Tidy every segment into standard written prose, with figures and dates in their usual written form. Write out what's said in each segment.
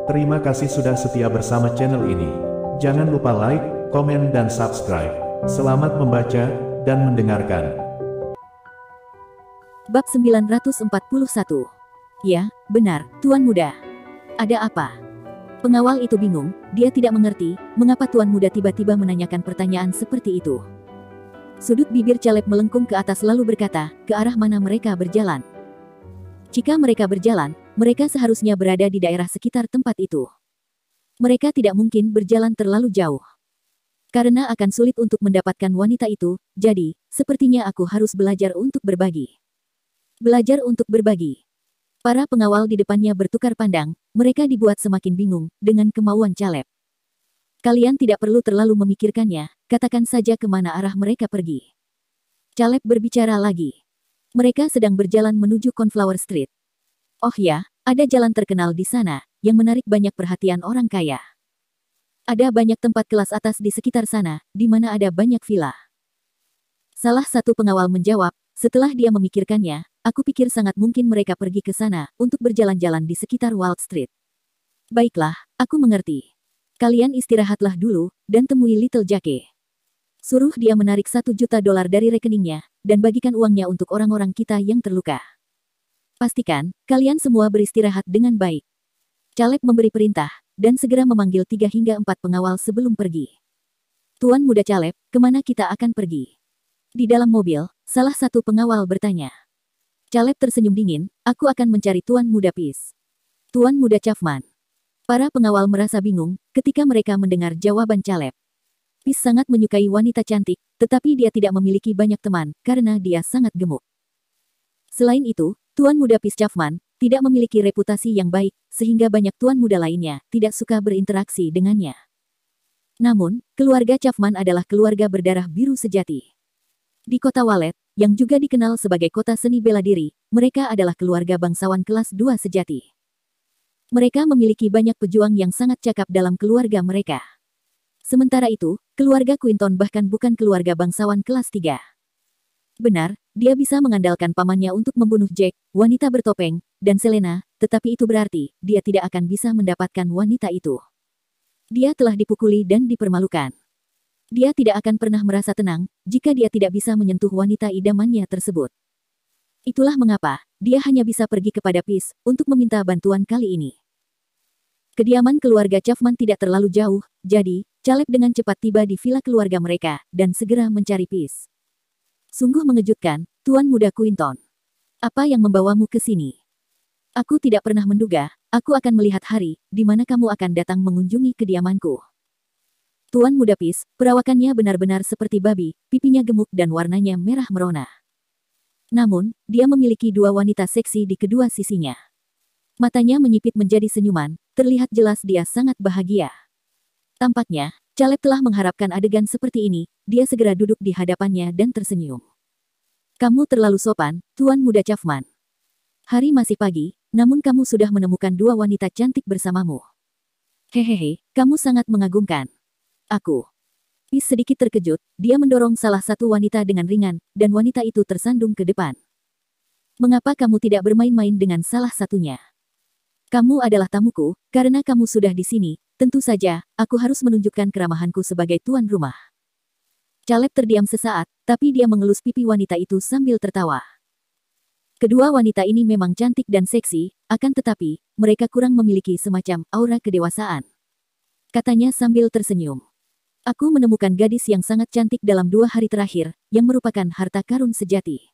Terima kasih sudah setia bersama channel ini. Jangan lupa like, komen dan subscribe. Selamat membaca dan mendengarkan. Bab 941. Ya, benar, Tuan Muda. Ada apa? Pengawal itu bingung, dia tidak mengerti, mengapa Tuan Muda tiba-tiba menanyakan pertanyaan seperti itu. Sudut bibir Caleb melengkung ke atas lalu berkata, ke arah mana mereka berjalan. Jika mereka berjalan, mereka seharusnya berada di daerah sekitar tempat itu. Mereka tidak mungkin berjalan terlalu jauh. Karena akan sulit untuk mendapatkan wanita itu, jadi, sepertinya aku harus belajar untuk berbagi. Belajar untuk berbagi. Para pengawal di depannya bertukar pandang, mereka dibuat semakin bingung dengan kemauan Caleb. Kalian tidak perlu terlalu memikirkannya, katakan saja kemana arah mereka pergi. Caleb berbicara lagi. Mereka sedang berjalan menuju Cornflower Street. Oh ya, ada jalan terkenal di sana, yang menarik banyak perhatian orang kaya. Ada banyak tempat kelas atas di sekitar sana, di mana ada banyak villa. Salah satu pengawal menjawab, setelah dia memikirkannya, aku pikir sangat mungkin mereka pergi ke sana, untuk berjalan-jalan di sekitar Wall Street. Baiklah, aku mengerti. Kalian istirahatlah dulu, dan temui Little Jackie. Suruh dia menarik $1 juta dari rekeningnya, dan bagikan uangnya untuk orang-orang kita yang terluka. Pastikan, kalian semua beristirahat dengan baik. Caleb memberi perintah, dan segera memanggil 3 hingga 4 pengawal sebelum pergi. Tuan Muda Caleb, kemana kita akan pergi? Di dalam mobil, salah satu pengawal bertanya. Caleb tersenyum dingin, aku akan mencari Tuan Muda Peace. Tuan Muda Chapman. Para pengawal merasa bingung, ketika mereka mendengar jawaban Caleb. Peace sangat menyukai wanita cantik, tetapi dia tidak memiliki banyak teman, karena dia sangat gemuk. Selain itu, Tuan Muda Peace Chapman tidak memiliki reputasi yang baik, sehingga banyak tuan muda lainnya tidak suka berinteraksi dengannya. Namun, keluarga Chapman adalah keluarga berdarah biru sejati. Di kota Wallet, yang juga dikenal sebagai kota seni bela diri, mereka adalah keluarga bangsawan kelas 2 sejati. Mereka memiliki banyak pejuang yang sangat cakap dalam keluarga mereka. Sementara itu, keluarga Quinton bahkan bukan keluarga bangsawan kelas 3. Benar, dia bisa mengandalkan pamannya untuk membunuh Jack, wanita bertopeng, dan Selena, tetapi itu berarti, dia tidak akan bisa mendapatkan wanita itu. Dia telah dipukuli dan dipermalukan. Dia tidak akan pernah merasa tenang, jika dia tidak bisa menyentuh wanita idamannya tersebut. Itulah mengapa, dia hanya bisa pergi kepada Peace, untuk meminta bantuan kali ini. Kediaman keluarga Chapman tidak terlalu jauh, jadi, Caleb dengan cepat tiba di villa keluarga mereka, dan segera mencari Peace. Sungguh mengejutkan, Tuan Muda Quinton. Apa yang membawamu ke sini? Aku tidak pernah menduga, aku akan melihat hari, di mana kamu akan datang mengunjungi kediamanku. Tuan Muda Peace, perawakannya benar-benar seperti babi, pipinya gemuk dan warnanya merah merona. Namun, dia memiliki 2 wanita seksi di kedua sisinya. Matanya menyipit menjadi senyuman, terlihat jelas dia sangat bahagia. Tampaknya, Caleb telah mengharapkan adegan seperti ini, dia segera duduk di hadapannya dan tersenyum. Kamu terlalu sopan, Tuan Muda Chapman. Hari masih pagi, namun kamu sudah menemukan 2 wanita cantik bersamamu. Hehehe, kamu sangat mengagumkan. Aku. Peace sedikit terkejut, dia mendorong salah satu wanita dengan ringan, dan wanita itu tersandung ke depan. Mengapa kamu tidak bermain-main dengan salah satunya? Kamu adalah tamuku, karena kamu sudah di sini, tentu saja, aku harus menunjukkan keramahanku sebagai tuan rumah. Caleb terdiam sesaat, tapi dia mengelus pipi wanita itu sambil tertawa. Kedua wanita ini memang cantik dan seksi, akan tetapi, mereka kurang memiliki semacam aura kedewasaan. Katanya sambil tersenyum. Aku menemukan gadis yang sangat cantik dalam 2 hari terakhir, yang merupakan harta karun sejati.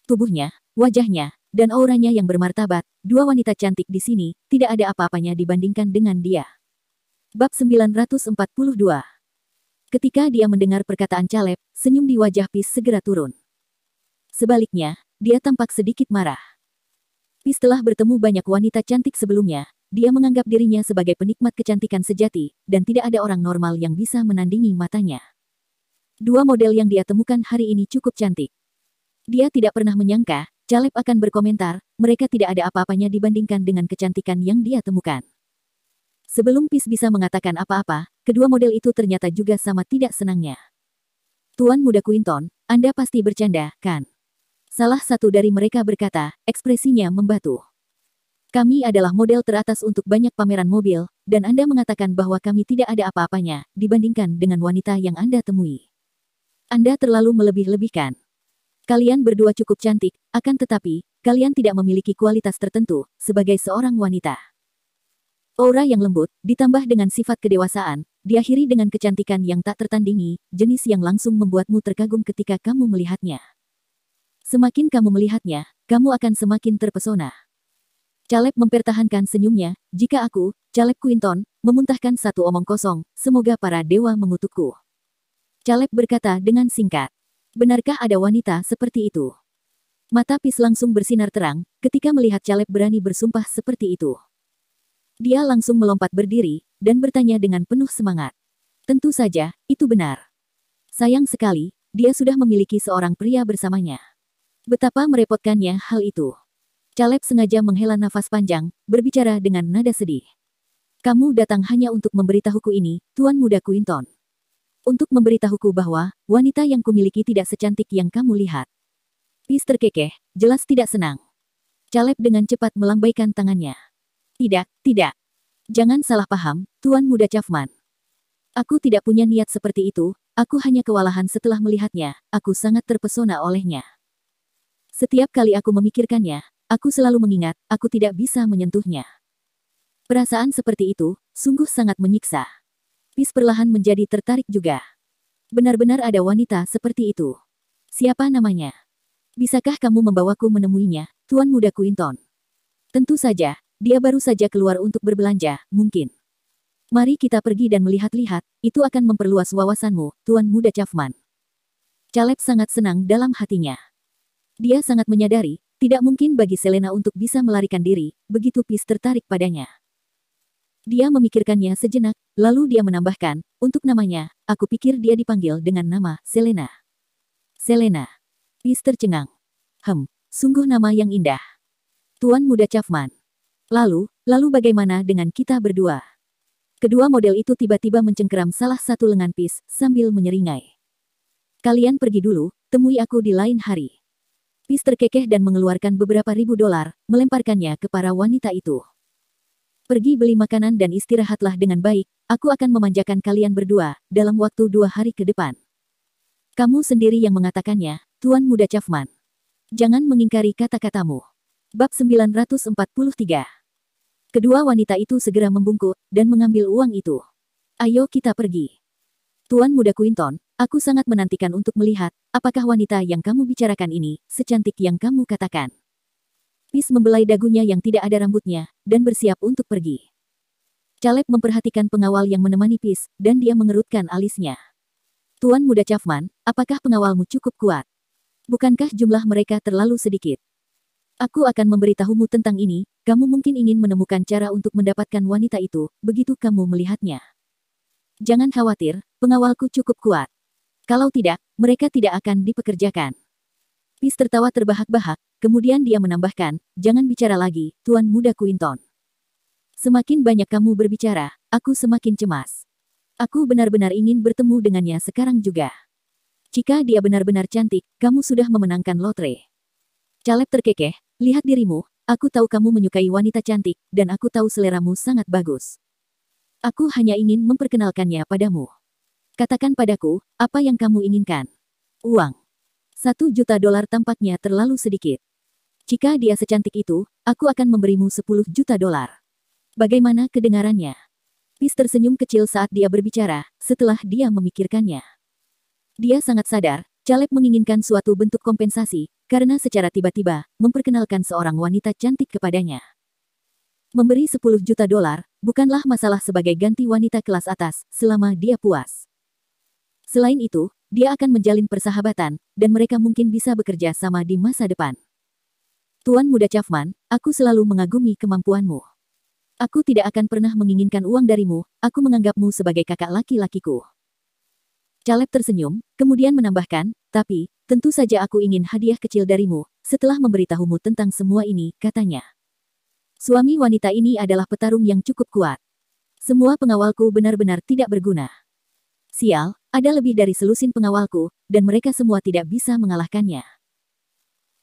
Tubuhnya, wajahnya, dan auranya yang bermartabat, 2 wanita cantik di sini, tidak ada apa-apanya dibandingkan dengan dia. Bab 942. Ketika dia mendengar perkataan Caleb, senyum di wajah Peace segera turun. Sebaliknya, dia tampak sedikit marah. Peace telah bertemu banyak wanita cantik sebelumnya, dia menganggap dirinya sebagai penikmat kecantikan sejati, dan tidak ada orang normal yang bisa menandingi matanya. 2 model yang dia temukan hari ini cukup cantik. Dia tidak pernah menyangka, Caleb akan berkomentar, mereka tidak ada apa-apanya dibandingkan dengan kecantikan yang dia temukan. Sebelum Peace bisa mengatakan apa-apa, kedua model itu ternyata juga sama tidak senangnya. Tuan Muda Quinton, Anda pasti bercanda, kan? Salah satu dari mereka berkata, ekspresinya membatu. Kami adalah model teratas untuk banyak pameran mobil, dan Anda mengatakan bahwa kami tidak ada apa-apanya dibandingkan dengan wanita yang Anda temui. Anda terlalu melebih-lebihkan. Kalian berdua cukup cantik, akan tetapi, kalian tidak memiliki kualitas tertentu sebagai seorang wanita. Aura yang lembut, ditambah dengan sifat kedewasaan, diakhiri dengan kecantikan yang tak tertandingi, jenis yang langsung membuatmu terkagum ketika kamu melihatnya. Semakin kamu melihatnya, kamu akan semakin terpesona. Caleb mempertahankan senyumnya, jika aku, Caleb Quinton, memuntahkan satu omong kosong, semoga para dewa mengutukku. Caleb berkata dengan singkat. Benarkah ada wanita seperti itu? Mata Peace langsung bersinar terang, ketika melihat Caleb berani bersumpah seperti itu. Dia langsung melompat berdiri, dan bertanya dengan penuh semangat. Tentu saja, itu benar. Sayang sekali, dia sudah memiliki seorang pria bersamanya. Betapa merepotkannya hal itu. Caleb sengaja menghela nafas panjang, berbicara dengan nada sedih. Kamu datang hanya untuk memberitahuku ini, Tuan Muda Quinton. Untuk memberitahuku bahwa, wanita yang kumiliki tidak secantik yang kamu lihat. Peace terkekeh, jelas tidak senang. Caleb dengan cepat melambaikan tangannya. Tidak, tidak. Jangan salah paham, Tuan Muda Chapman. Aku tidak punya niat seperti itu, aku hanya kewalahan setelah melihatnya, aku sangat terpesona olehnya. Setiap kali aku memikirkannya, aku selalu mengingat, aku tidak bisa menyentuhnya. Perasaan seperti itu, sungguh sangat menyiksa. Peace perlahan menjadi tertarik juga. Benar-benar ada wanita seperti itu. Siapa namanya? Bisakah kamu membawaku menemuinya, Tuan Muda Quinton? Tentu saja, dia baru saja keluar untuk berbelanja, mungkin. Mari kita pergi dan melihat-lihat, itu akan memperluas wawasanmu, Tuan Muda Chapman. Caleb sangat senang dalam hatinya. Dia sangat menyadari, tidak mungkin bagi Selena untuk bisa melarikan diri, begitu Peace tertarik padanya. Dia memikirkannya sejenak, lalu dia menambahkan, untuk namanya, aku pikir dia dipanggil dengan nama Selena. Selena. Peace tercengang. Sungguh nama yang indah. Tuan Muda Chapman. Lalu bagaimana dengan kita berdua? Kedua model itu tiba-tiba mencengkeram salah satu lengan Peace, sambil menyeringai. Kalian pergi dulu, temui aku di lain hari. Peace terkekeh dan mengeluarkan beberapa ribu dolar, melemparkannya ke para wanita itu. Pergi beli makanan dan istirahatlah dengan baik, aku akan memanjakan kalian berdua, dalam waktu 2 hari ke depan. Kamu sendiri yang mengatakannya, Tuan Muda Chapman. Jangan mengingkari kata-katamu. Bab 943. Kedua wanita itu segera membungkuk, dan mengambil uang itu. Ayo kita pergi. Tuan Muda Quinton, aku sangat menantikan untuk melihat, apakah wanita yang kamu bicarakan ini, secantik yang kamu katakan. Peace membelai dagunya yang tidak ada rambutnya, dan bersiap untuk pergi. Caleb memperhatikan pengawal yang menemani Peace, dan dia mengerutkan alisnya. Tuan Muda Chapman, apakah pengawalmu cukup kuat? Bukankah jumlah mereka terlalu sedikit? Aku akan memberitahumu tentang ini, kamu mungkin ingin menemukan cara untuk mendapatkan wanita itu, begitu kamu melihatnya. Jangan khawatir, pengawalku cukup kuat. Kalau tidak, mereka tidak akan dipekerjakan. Peace tertawa terbahak-bahak, kemudian dia menambahkan, jangan bicara lagi, Tuan Muda Quinton. Semakin banyak kamu berbicara, aku semakin cemas. Aku benar-benar ingin bertemu dengannya sekarang juga. Jika dia benar-benar cantik, kamu sudah memenangkan lotre. Caleb terkekeh, lihat dirimu, aku tahu kamu menyukai wanita cantik, dan aku tahu seleramu sangat bagus. Aku hanya ingin memperkenalkannya padamu. Katakan padaku, apa yang kamu inginkan? Uang. $1 juta tampaknya terlalu sedikit. Jika dia secantik itu, aku akan memberimu $10 juta. Bagaimana kedengarannya? Peace tersenyum kecil saat dia berbicara, setelah dia memikirkannya. Dia sangat sadar, Caleb menginginkan suatu bentuk kompensasi, karena secara tiba-tiba, memperkenalkan seorang wanita cantik kepadanya. Memberi $10 juta bukanlah masalah sebagai ganti wanita kelas atas, selama dia puas. Selain itu, dia akan menjalin persahabatan, dan mereka mungkin bisa bekerja sama di masa depan. Tuan Muda Chapman, aku selalu mengagumi kemampuanmu. Aku tidak akan pernah menginginkan uang darimu, aku menganggapmu sebagai kakak laki-lakiku. Caleb tersenyum, kemudian menambahkan, tapi, tentu saja aku ingin hadiah kecil darimu, setelah memberitahumu tentang semua ini, katanya. Suami wanita ini adalah petarung yang cukup kuat. Semua pengawalku benar-benar tidak berguna. Sial, ada lebih dari selusin pengawalku, dan mereka semua tidak bisa mengalahkannya.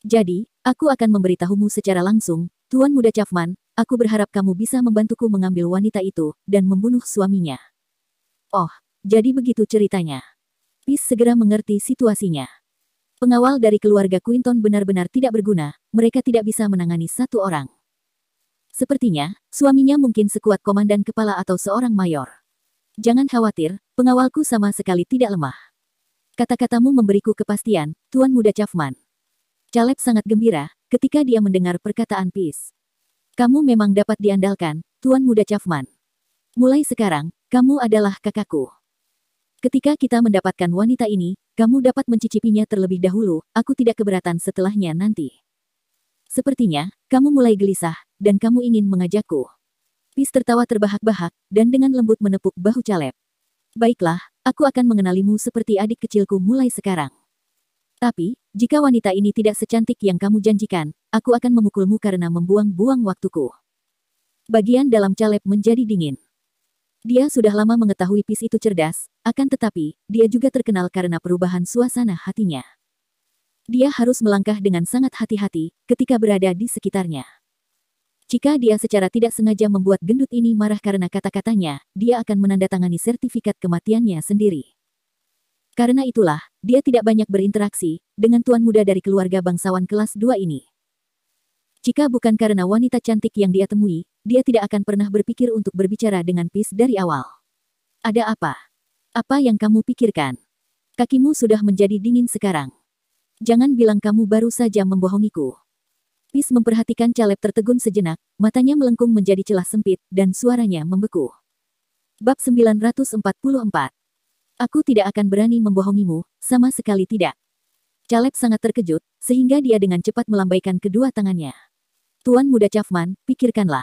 Jadi, aku akan memberitahumu secara langsung, Tuan Muda Chapman, aku berharap kamu bisa membantuku mengambil wanita itu dan membunuh suaminya. Oh, jadi begitu ceritanya. Peace segera mengerti situasinya. Pengawal dari keluarga Quinton benar-benar tidak berguna, mereka tidak bisa menangani satu orang. Sepertinya, suaminya mungkin sekuat komandan kepala atau seorang mayor. Jangan khawatir, pengawalku sama sekali tidak lemah. Kata-katamu memberiku kepastian, Tuan Muda Chapman. Caleb sangat gembira ketika dia mendengar perkataan Peace. Kamu memang dapat diandalkan, Tuan Muda Chapman. Mulai sekarang, kamu adalah kakakku. Ketika kita mendapatkan wanita ini, kamu dapat mencicipinya terlebih dahulu, aku tidak keberatan setelahnya nanti. Sepertinya, kamu mulai gelisah, dan kamu ingin mengajakku. Peace tertawa terbahak-bahak, dan dengan lembut menepuk bahu Caleb. Baiklah, aku akan mengenalimu seperti adik kecilku mulai sekarang. Tapi, jika wanita ini tidak secantik yang kamu janjikan, aku akan memukulmu karena membuang-buang waktuku. Bagian dalam Caleb menjadi dingin. Dia sudah lama mengetahui Peace itu cerdas, akan tetapi, dia juga terkenal karena perubahan suasana hatinya. Dia harus melangkah dengan sangat hati-hati ketika berada di sekitarnya. Jika dia secara tidak sengaja membuat gendut ini marah karena kata-katanya, dia akan menandatangani sertifikat kematiannya sendiri. Karena itulah, dia tidak banyak berinteraksi dengan tuan muda dari keluarga bangsawan kelas 2 ini. Jika bukan karena wanita cantik yang dia temui, dia tidak akan pernah berpikir untuk berbicara dengan Peace dari awal. Ada apa? Apa yang kamu pikirkan? Kakimu sudah menjadi dingin sekarang. Jangan bilang kamu baru saja membohongiku. Peace memperhatikan Caleb tertegun sejenak, matanya melengkung menjadi celah sempit, dan suaranya membeku. Bab 944. Aku tidak akan berani membohongimu, sama sekali tidak. Caleb sangat terkejut, sehingga dia dengan cepat melambaikan kedua tangannya. Tuan Muda Chapman, pikirkanlah.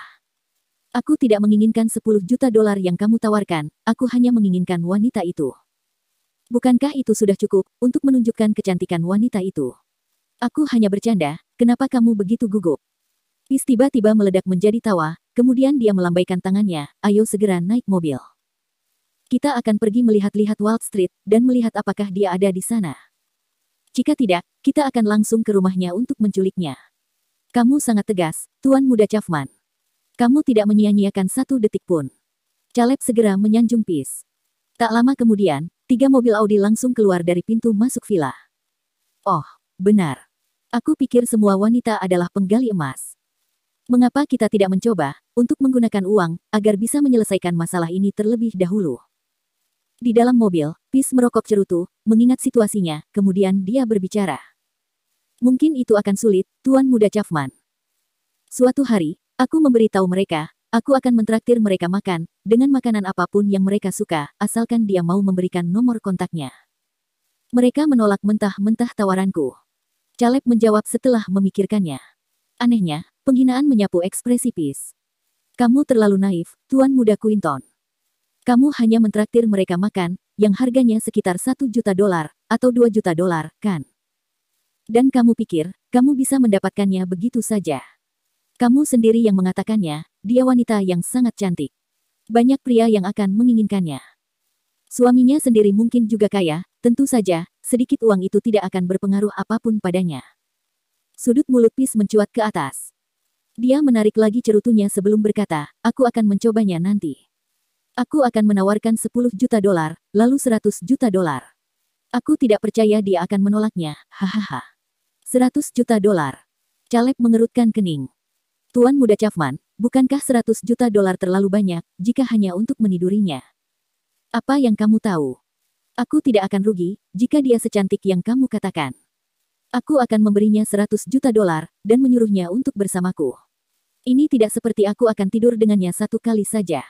Aku tidak menginginkan 10 juta dolar yang kamu tawarkan, aku hanya menginginkan wanita itu. Bukankah itu sudah cukup untuk menunjukkan kecantikan wanita itu? Aku hanya bercanda, kenapa kamu begitu gugup? Peace tiba-tiba meledak menjadi tawa, kemudian dia melambaikan tangannya, ayo segera naik mobil. Kita akan pergi melihat-lihat Wall Street, dan melihat apakah dia ada di sana. Jika tidak, kita akan langsung ke rumahnya untuk menculiknya. Kamu sangat tegas, Tuan Muda Chapman. Kamu tidak menyia-nyiakan satu detik pun. Caleb segera menyanjung Peace. Tak lama kemudian, 3 mobil Audi langsung keluar dari pintu masuk villa. Oh, benar. Aku pikir semua wanita adalah penggali emas. Mengapa kita tidak mencoba untuk menggunakan uang agar bisa menyelesaikan masalah ini terlebih dahulu? Di dalam mobil, Peace merokok cerutu, mengingat situasinya, kemudian dia berbicara. Mungkin itu akan sulit, Tuan Muda Chapman. Suatu hari, aku memberitahu mereka, aku akan mentraktir mereka makan, dengan makanan apapun yang mereka suka, asalkan dia mau memberikan nomor kontaknya. Mereka menolak mentah-mentah tawaranku. Caleb menjawab setelah memikirkannya. Anehnya, penghinaan menyapu ekspresi Peace. Kamu terlalu naif, Tuan Muda Quinton. Kamu hanya mentraktir mereka makan, yang harganya sekitar 1 juta dolar, atau 2 juta dolar, kan? Dan kamu pikir, kamu bisa mendapatkannya begitu saja. Kamu sendiri yang mengatakannya, dia wanita yang sangat cantik. Banyak pria yang akan menginginkannya. Suaminya sendiri mungkin juga kaya, tentu saja, sedikit uang itu tidak akan berpengaruh apapun padanya. Sudut mulut Peace mencuat ke atas. Dia menarik lagi cerutunya sebelum berkata, aku akan mencobanya nanti. Aku akan menawarkan 10 juta dolar, lalu 100 juta dolar. Aku tidak percaya dia akan menolaknya, hahaha. 100 juta dolar. Caleb mengerutkan kening. Tuan Muda Chapman, bukankah 100 juta dolar terlalu banyak, jika hanya untuk menidurinya? Apa yang kamu tahu? Aku tidak akan rugi, jika dia secantik yang kamu katakan. Aku akan memberinya 100 juta dolar, dan menyuruhnya untuk bersamaku. Ini tidak seperti aku akan tidur dengannya satu kali saja.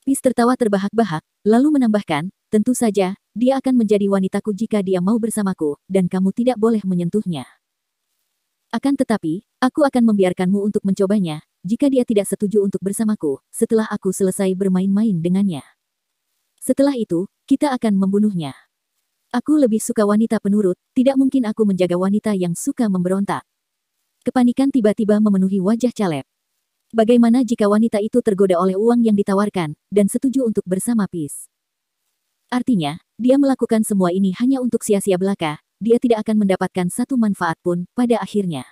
Peace tertawa terbahak-bahak, lalu menambahkan, tentu saja, dia akan menjadi wanitaku jika dia mau bersamaku, dan kamu tidak boleh menyentuhnya. Akan tetapi, aku akan membiarkanmu untuk mencobanya, jika dia tidak setuju untuk bersamaku, setelah aku selesai bermain-main dengannya. Setelah itu, kita akan membunuhnya. Aku lebih suka wanita penurut, tidak mungkin aku menjaga wanita yang suka memberontak. Kepanikan tiba-tiba memenuhi wajah Caleb. Bagaimana jika wanita itu tergoda oleh uang yang ditawarkan, dan setuju untuk bersama Peace? Artinya, dia melakukan semua ini hanya untuk sia-sia belaka, dia tidak akan mendapatkan satu manfaat pun, pada akhirnya.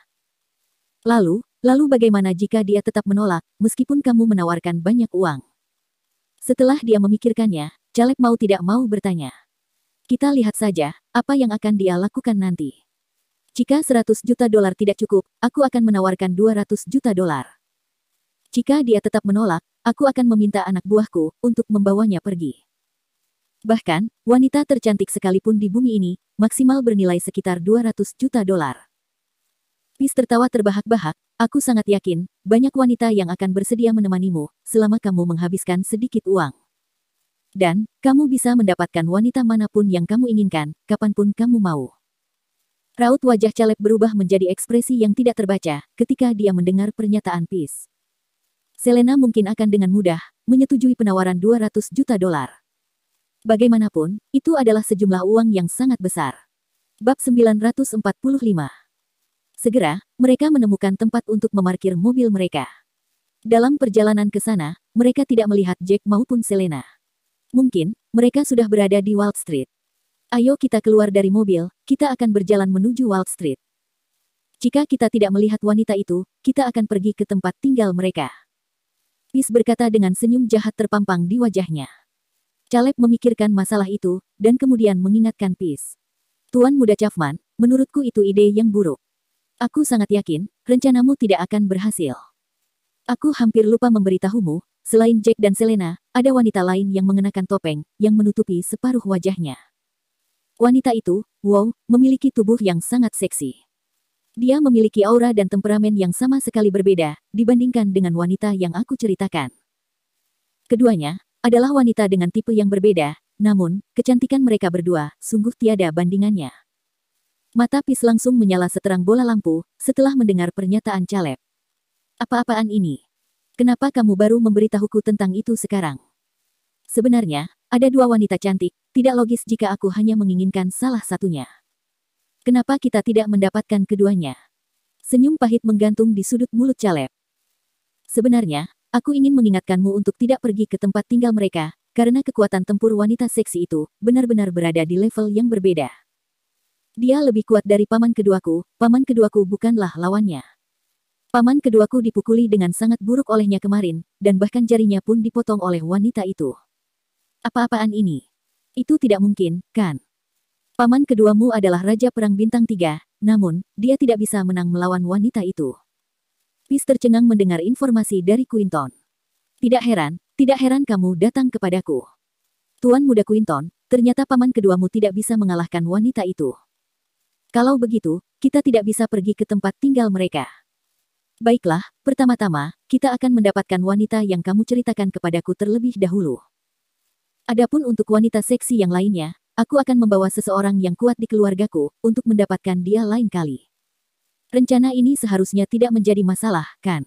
Lalu, Lalu bagaimana jika dia tetap menolak, meskipun kamu menawarkan banyak uang? Setelah dia memikirkannya, Caleb mau tidak mau bertanya. Kita lihat saja, apa yang akan dia lakukan nanti. Jika 100 juta dolar tidak cukup, aku akan menawarkan 200 juta dolar. Jika dia tetap menolak, aku akan meminta anak buahku untuk membawanya pergi. Bahkan, wanita tercantik sekalipun di bumi ini, maksimal bernilai sekitar 200 juta dolar. Peace tertawa terbahak-bahak, aku sangat yakin, banyak wanita yang akan bersedia menemanimu, selama kamu menghabiskan sedikit uang. Dan, kamu bisa mendapatkan wanita manapun yang kamu inginkan, kapanpun kamu mau. Raut wajah Caleb berubah menjadi ekspresi yang tidak terbaca, ketika dia mendengar pernyataan Peace. Selena mungkin akan dengan mudah, menyetujui penawaran 200 juta dolar. Bagaimanapun, itu adalah sejumlah uang yang sangat besar. Bab 945. Segera, mereka menemukan tempat untuk memarkir mobil mereka. Dalam perjalanan ke sana, mereka tidak melihat Jack maupun Selena. Mungkin, mereka sudah berada di Wall Street. Ayo kita keluar dari mobil, kita akan berjalan menuju Wall Street. Jika kita tidak melihat wanita itu, kita akan pergi ke tempat tinggal mereka. Peace berkata dengan senyum jahat terpampang di wajahnya. Caleb memikirkan masalah itu, dan kemudian mengingatkan Peace. Tuan Muda Chapman, menurutku itu ide yang buruk. Aku sangat yakin, rencanamu tidak akan berhasil. Aku hampir lupa memberitahumu, selain Jack dan Selena, ada wanita lain yang mengenakan topeng, yang menutupi separuh wajahnya. Wanita itu, wow, memiliki tubuh yang sangat seksi. Dia memiliki aura dan temperamen yang sama sekali berbeda, dibandingkan dengan wanita yang aku ceritakan. Keduanya, adalah wanita dengan tipe yang berbeda, namun, kecantikan mereka berdua, sungguh tiada bandingannya. Mata Peace langsung menyala seterang bola lampu, setelah mendengar pernyataan Caleb. Apa-apaan ini? Kenapa kamu baru memberitahuku tentang itu sekarang? Sebenarnya, ada dua wanita cantik, tidak logis jika aku hanya menginginkan salah satunya. Kenapa kita tidak mendapatkan keduanya? Senyum pahit menggantung di sudut mulut Caleb. Sebenarnya, aku ingin mengingatkanmu untuk tidak pergi ke tempat tinggal mereka, karena kekuatan tempur wanita seksi itu, benar-benar berada di level yang berbeda. Dia lebih kuat dari paman keduaku bukanlah lawannya. Paman keduaku dipukuli dengan sangat buruk olehnya kemarin, dan bahkan jarinya pun dipotong oleh wanita itu. Apa-apaan ini? Itu tidak mungkin, kan? Paman keduamu adalah Raja Perang Bintang 3, namun, dia tidak bisa menang melawan wanita itu. Peace tercengang mendengar informasi dari Quinton. Tidak heran kamu datang kepadaku. Tuan Muda Quinton, ternyata paman keduamu tidak bisa mengalahkan wanita itu. Kalau begitu, kita tidak bisa pergi ke tempat tinggal mereka. Baiklah, pertama-tama, kita akan mendapatkan wanita yang kamu ceritakan kepadaku terlebih dahulu. Adapun untuk wanita seksi yang lainnya, aku akan membawa seseorang yang kuat di keluargaku, untuk mendapatkan dia lain kali. Rencana ini seharusnya tidak menjadi masalah, kan?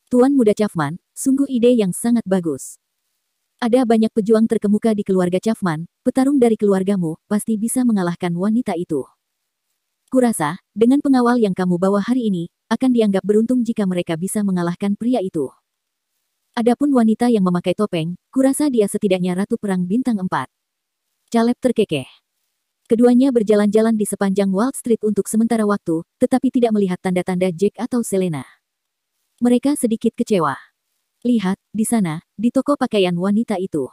Tuan Muda Chapman, sungguh ide yang sangat bagus. Ada banyak pejuang terkemuka di keluarga Chapman, petarung dari keluargamu, pasti bisa mengalahkan wanita itu. Kurasa, dengan pengawal yang kamu bawa hari ini, akan dianggap beruntung jika mereka bisa mengalahkan pria itu. Adapun wanita yang memakai topeng, kurasa dia setidaknya Ratu Perang Bintang 4. Caleb terkekeh. Keduanya berjalan-jalan di sepanjang Wall Street untuk sementara waktu, tetapi tidak melihat tanda-tanda Jack atau Selena. Mereka sedikit kecewa. Lihat, di sana, di toko pakaian wanita itu.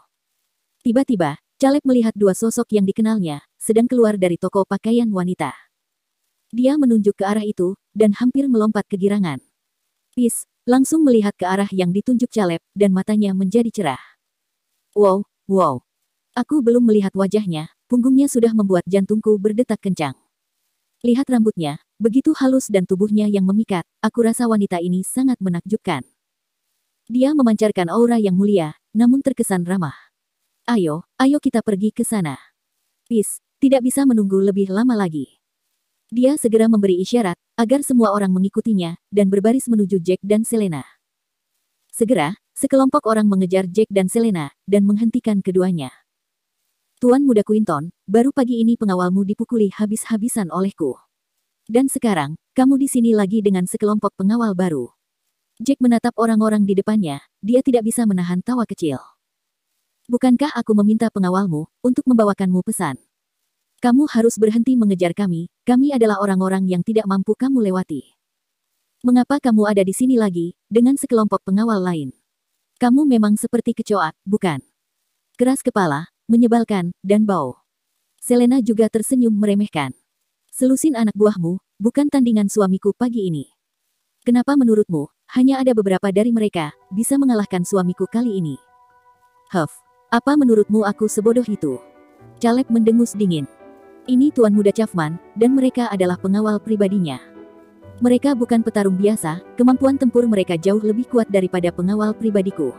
Tiba-tiba, Caleb melihat dua sosok yang dikenalnya, sedang keluar dari toko pakaian wanita. Dia menunjuk ke arah itu, dan hampir melompat kegirangan. Peace langsung melihat ke arah yang ditunjuk Caleb, dan matanya menjadi cerah. Wow. Aku belum melihat wajahnya, punggungnya sudah membuat jantungku berdetak kencang. Lihat rambutnya, begitu halus dan tubuhnya yang memikat, aku rasa wanita ini sangat menakjubkan. Dia memancarkan aura yang mulia, namun terkesan ramah. Ayo kita pergi ke sana. Peace tidak bisa menunggu lebih lama lagi. Dia segera memberi isyarat, agar semua orang mengikutinya, dan berbaris menuju Jack dan Selena. Segera, sekelompok orang mengejar Jack dan Selena, dan menghentikan keduanya. Tuan Muda Quinton, baru pagi ini pengawalmu dipukuli habis-habisan olehku. Dan sekarang, kamu di sini lagi dengan sekelompok pengawal baru. Jack menatap orang-orang di depannya, dia tidak bisa menahan tawa kecil. Bukankah aku meminta pengawalmu, untuk membawakanmu pesan? Kamu harus berhenti mengejar kami adalah orang-orang yang tidak mampu kamu lewati. Mengapa kamu ada di sini lagi, dengan sekelompok pengawal lain? Kamu memang seperti kecoa, bukan? Keras kepala, menyebalkan, dan bau. Selena juga tersenyum meremehkan. Selusin anak buahmu, bukan tandingan suamiku pagi ini. Kenapa menurutmu, hanya ada beberapa dari mereka, bisa mengalahkan suamiku kali ini? Huff, apa menurutmu aku sebodoh itu? Caleb mendengus dingin. Ini Tuan Muda Chapman, dan mereka adalah pengawal pribadinya. Mereka bukan petarung biasa, kemampuan tempur mereka jauh lebih kuat daripada pengawal pribadiku.